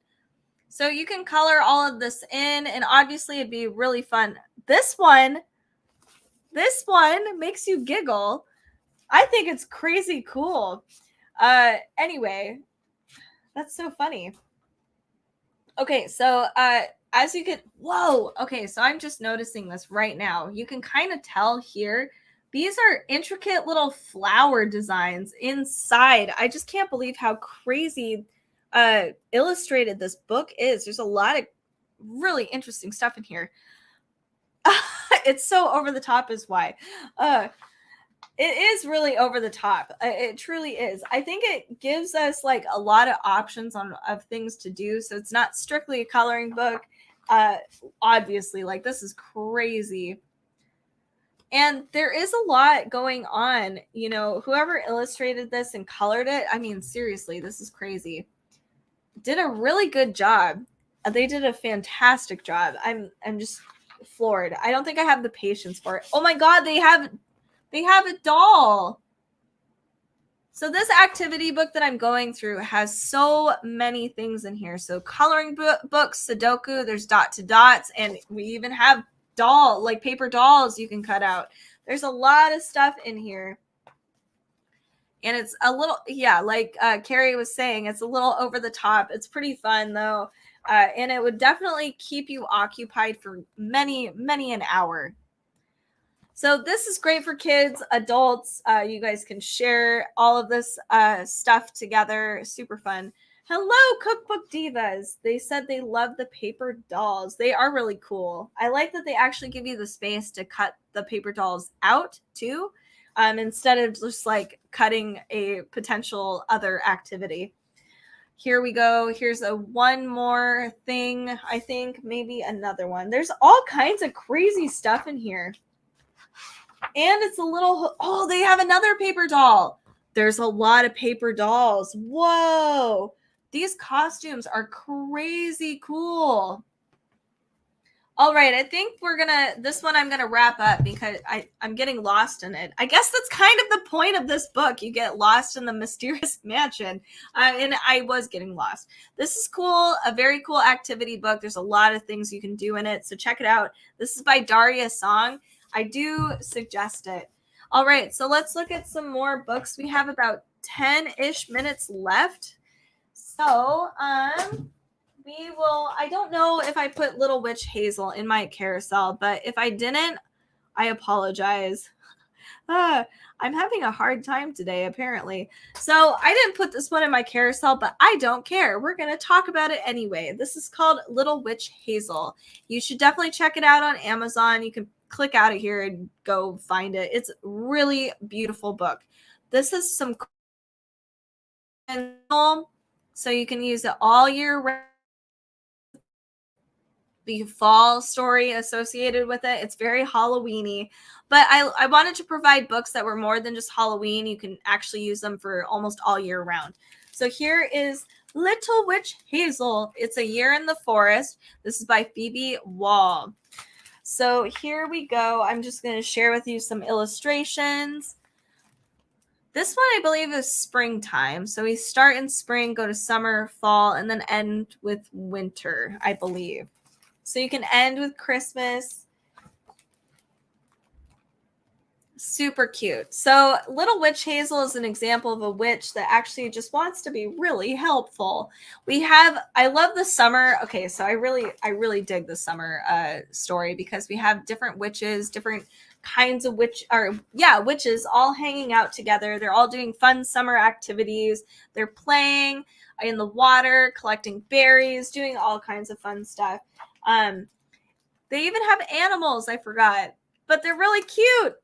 So you can color all of this in, and obviously it'd be really fun. This one makes you giggle. I think it's crazy cool. Anyway, that's so funny. Okay, so as you can, whoa, okay, so I'm just noticing this right now. You can kind of tell here, these are intricate little flower designs inside. I just can't believe how crazy illustrated this book is. There's a lot of really interesting stuff in here. It's so over the top is why. It is really over the top. It truly is. I think it gives us like a lot of options of things to do. So it's not strictly a coloring book. Obviously, like this is crazy. And there is a lot going on. You know, whoever illustrated this and colored it, I mean, seriously, this is crazy. Did a really good job. They did a fantastic job. I'm just floored. I don't think I have the patience for it. Oh my God, they have a doll. So this activity book that I'm going through has so many things in here. So coloring books, Sudoku, there's dot-to-dots, and we even have paper dolls you can cut out. There's a lot of stuff in here. And it's a little, like Carrie was saying, it's a little over the top. It's pretty fun though. And it would definitely keep you occupied for many, many an hour. So this is great for kids, adults. You guys can share all of this stuff together. Super fun. Hello, Cookbook Divas. They said they love the paper dolls. They are really cool. I like that they actually give you the space to cut the paper dolls out too, instead of just like cutting a potential other activity. Here we go. Here's one more thing. I think maybe another one. There's all kinds of crazy stuff in here. And it's a little, they have another paper doll. There's a lot of paper dolls. Whoa. These costumes are crazy cool. All right, I think this one I'm going to wrap up because I'm getting lost in it. I guess that's kind of the point of this book. You get lost in the mysterious mansion. And I was getting lost. This is cool, a very cool activity book. There's a lot of things you can do in it. So check it out. This is by Daria Song. I do suggest it. All right, so let's look at some more books. We have about 10-ish minutes left. So we will, I don't know if I put Little Witch Hazel in my carousel, but if I didn't, I apologize. I'm having a hard time today, apparently. So I didn't put this one in my carousel, but I don't care. We're going to talk about it anyway. This is called Little Witch Hazel. You should definitely check it out on Amazon. You can click out of here and go find it. It's a really beautiful book. This is some so you can use it all year round. The fall story associated with it. It's very Halloween-y, but I wanted to provide books that were more than just Halloween. You can actually use them for almost all year round. So here is Little Witch Hazel. It's A Year in the Forest. This is by Phoebe Wall. So here we go. I'm just going to share with you some illustrations. This one, I believe, is springtime. So we start in spring, go to summer, fall, and then end with winter, I believe. So you can end with Christmas. Super cute. So Little Witch Hazel is an example of a witch that actually just wants to be really helpful. I love the summer. Okay, so I really dig the summer story because we have different witches, different kinds of witches all hanging out together. They're all doing fun summer activities. They're playing in the water, collecting berries, doing all kinds of fun stuff. They even have animals, I forgot, but they're really cute.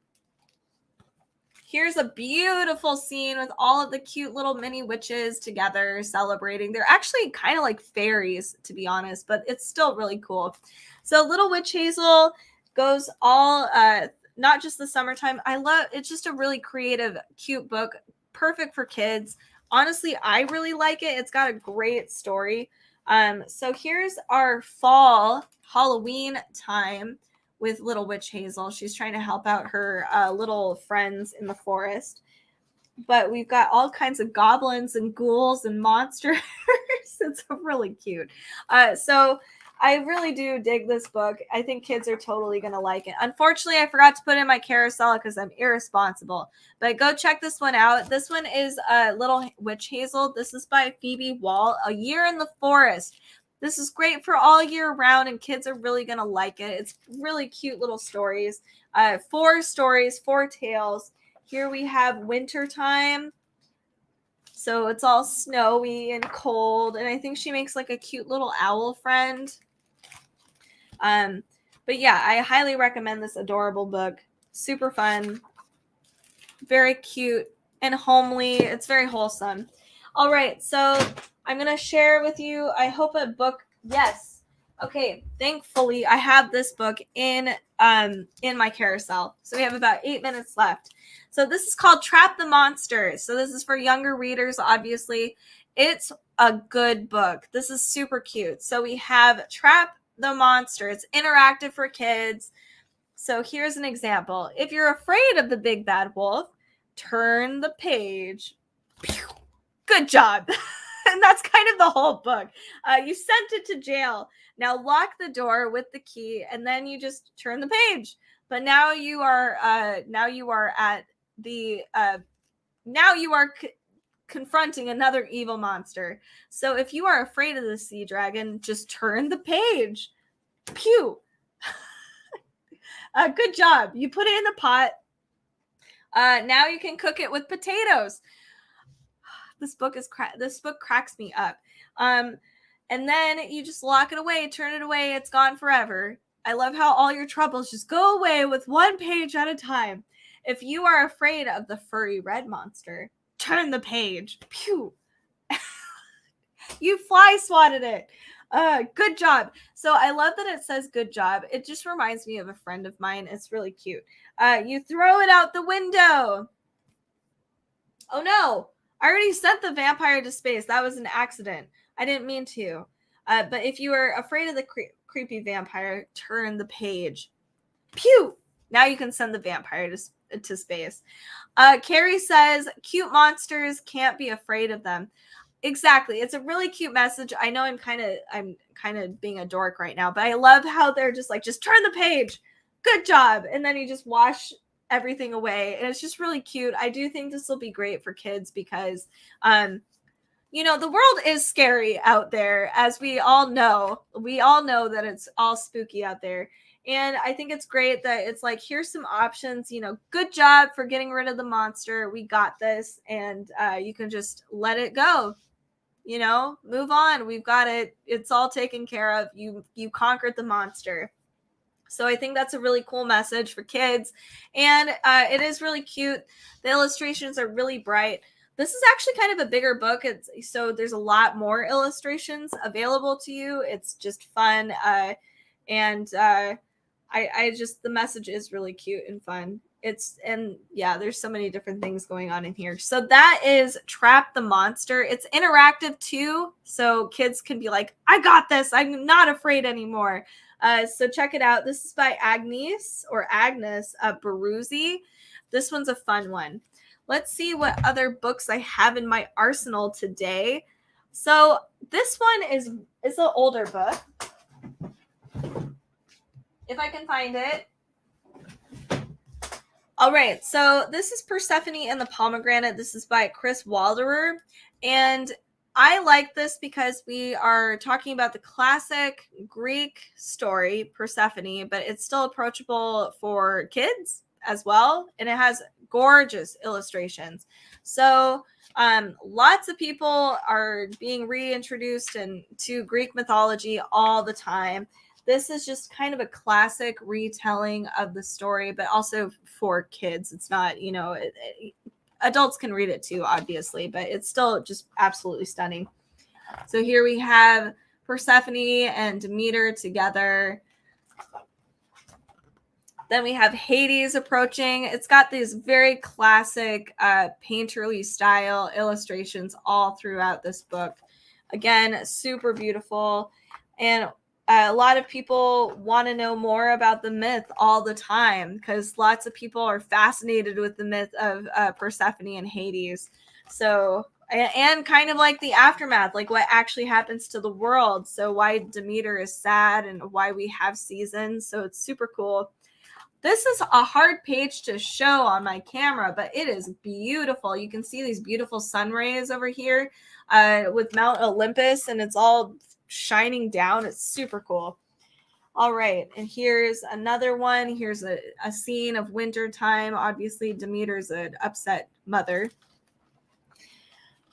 Here's a beautiful scene with all of the cute little mini witches together celebrating. They're actually kind of like fairies, to be honest, but it's still really cool. So Little Witch Hazel goes all, not just the summertime. It's just a really creative, cute book, perfect for kids. Honestly, I really like it. It's got a great story. So here's our fall Halloween time with Little Witch Hazel. She's trying to help out her little friends in the forest. But we've got all kinds of goblins and ghouls and monsters. It's really cute. So I really do dig this book. I think kids are totally going to like it. Unfortunately, I forgot to put it in my carousel because I'm irresponsible. But go check this one out. This one is Little Witch Hazel. This is by Phoebe Wall, A Year in the Forest. This is great for all year round, and kids are really going to like it. It's really cute little stories. 4 stories, 4 tales. Here we have wintertime. So it's all snowy and cold, and I think she makes like a cute little owl friend. But yeah, I highly recommend this adorable book. Super fun, very cute and homely. It's very wholesome. All right, so I'm going to share with you, I hope a book. Yes. Okay, thankfully I have this book in my carousel. So we have about 8 minutes left. So this is called Trap the Monsters. So this is for younger readers, obviously. It's a good book. This is super cute. So we have Trap the Monster. It's interactive for kids. So here's an example. If you're afraid of the big bad wolf, turn the page. Good job. And that's kind of the whole book. You sent it to jail. Now lock the door with the key, and then you just turn the page. But now you are confronting another evil monster. So if you are afraid of the sea dragon, just turn the page. Pew. Good job. You put it in the pot. Now you can cook it with potatoes. This book cracks me up. And then you just lock it away, turn it away. It's gone forever. I love how all your troubles just go away with 1 page at a time. If you are afraid of the furry red monster, turn the page. Pew. You fly swatted it. Good job. So I love that it says good job. It just reminds me of a friend of mine. It's really cute. You throw it out the window. Oh no. I already sent the vampire to space. That was an accident. I didn't mean to. But if you are afraid of the creepy vampire, turn the page. Pew! Now you can send the vampire to space. Carrie says, cute monsters, can't be afraid of them. Exactly. It's a really cute message. I know I'm kind of being a dork right now, but I love how they're just like, just turn the page. Good job. And then you just wash everything away, and it's just really cute. I do think this will be great for kids because the world is scary out there, as we all know. We all know that it's all spooky out there. And I think it's great that it's like, here's some options, good job for getting rid of the monster. We got this. And you can just let it go, move on. We've got it. It's all taken care of. You conquered the monster. So I think that's a really cool message for kids. And it is really cute. The illustrations are really bright. This is actually kind of a bigger book. So there's a lot more illustrations available to you. It's just fun. And I just, the message is really cute and fun. There's so many different things going on in here. So that is Trap the Monster. It's interactive too. So kids can be like, I got this. I'm not afraid anymore. So check it out. This is by Agnes Baruzzi. This one's a fun one. Let's see what other books I have in my arsenal today. So this one is an older book. If I can find it. All right. So this is Persephone and the Pomegranate. This is by Chris Walderer. And I like this because we are talking about the classic Greek story, Persephone, but it's still approachable for kids as well. And it has gorgeous illustrations. So lots of people are being reintroduced to Greek mythology all the time. This is just kind of a classic retelling of the story, but also for kids. It's not, adults can read it too, obviously, but it's still just absolutely stunning. So here we have Persephone and Demeter together. Then we have Hades approaching. It's got these very classic painterly style illustrations all throughout this book. Again, super beautiful. And a lot of people want to know more about the myth all the time because lots of people are fascinated with the myth of Persephone and Hades. So, and kind of like the aftermath, like what actually happens to the world. So why Demeter is sad and why we have seasons. So it's super cool. This is a hard page to show on my camera, but it is beautiful. You can see these beautiful sun rays over here with Mount Olympus, and it's all shining down. It's super cool. All right, and here's another one. Here's a scene of winter time. Obviously, Demeter's an upset mother.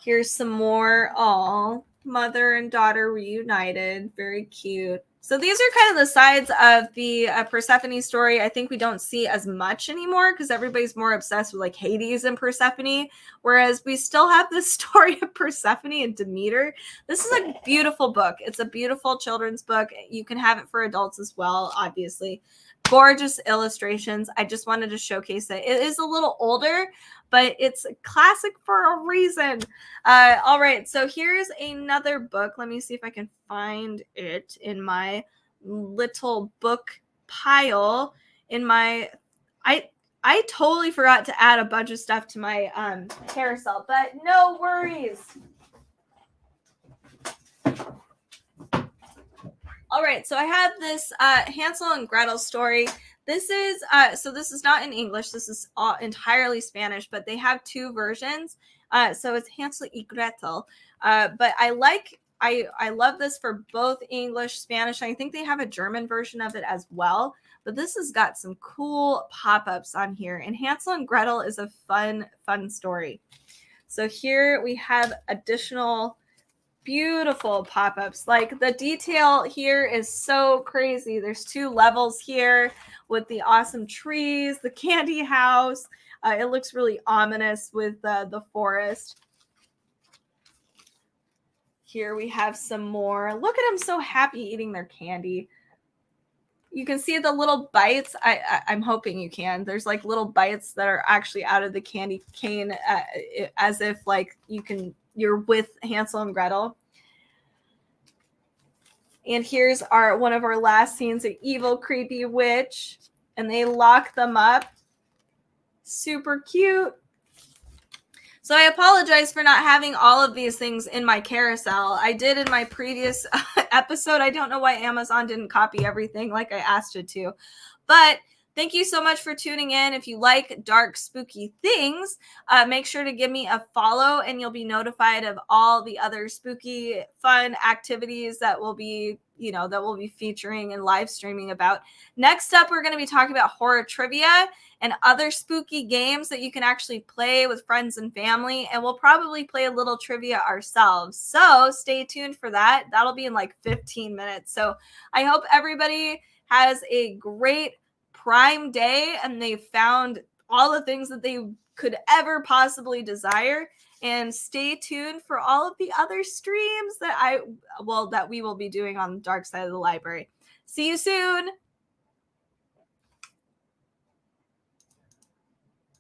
Here's some more. Oh, mother and daughter reunited. Very cute. So these are kind of the sides of the Persephone story I think we don't see as much anymore because everybody's more obsessed with like Hades and Persephone, whereas we still have the story of Persephone and Demeter. This is a beautiful book. It's a beautiful children's book. You can have it for adults as well, obviously. Gorgeous illustrations. I just wanted to showcase it. It is a little older, but it's a classic for a reason. All right, so here's another book. Let me see if I can find it in my little book pile. I totally forgot to add a bunch of stuff to my carousel, but no worries. All right, so I have this Hansel and Gretel story. This is not in English. This is entirely Spanish, but they have two versions. So it's Hansel y Gretel. But I love this for both English, Spanish. I think they have a German version of it as well. But this has got some cool pop-ups on here. And Hansel and Gretel is a fun story. So here we have additional beautiful pop-ups. Like the detail here is so crazy. There's two levels here with the awesome trees, the candy house. It looks really ominous with the forest. Here we have some more. Look at them so happy eating their candy. You can see the little bites. I'm hoping you can. There's like little bites that are actually out of the candy cane as if like you're with Hansel and Gretel. And here's one of our last scenes, an evil, creepy witch. And they lock them up. Super cute. So I apologize for not having all of these things in my carousel. I did in my previous episode. I don't know why Amazon didn't copy everything like I asked it to. But Thank you so much for tuning in. If you like dark, spooky things, make sure to give me a follow and you'll be notified of all the other spooky, fun activities that will be, that we'll be featuring and live streaming about. Next up, we're going to be talking about horror trivia and other spooky games that you can actually play with friends and family. And we'll probably play a little trivia ourselves. So stay tuned for that. That'll be in like 15 minutes. So I hope everybody has a great Prime Day and they found all the things that they could ever possibly desire. And stay tuned for all of the other streams that we will be doing on Dark Side of the Library. See you soon.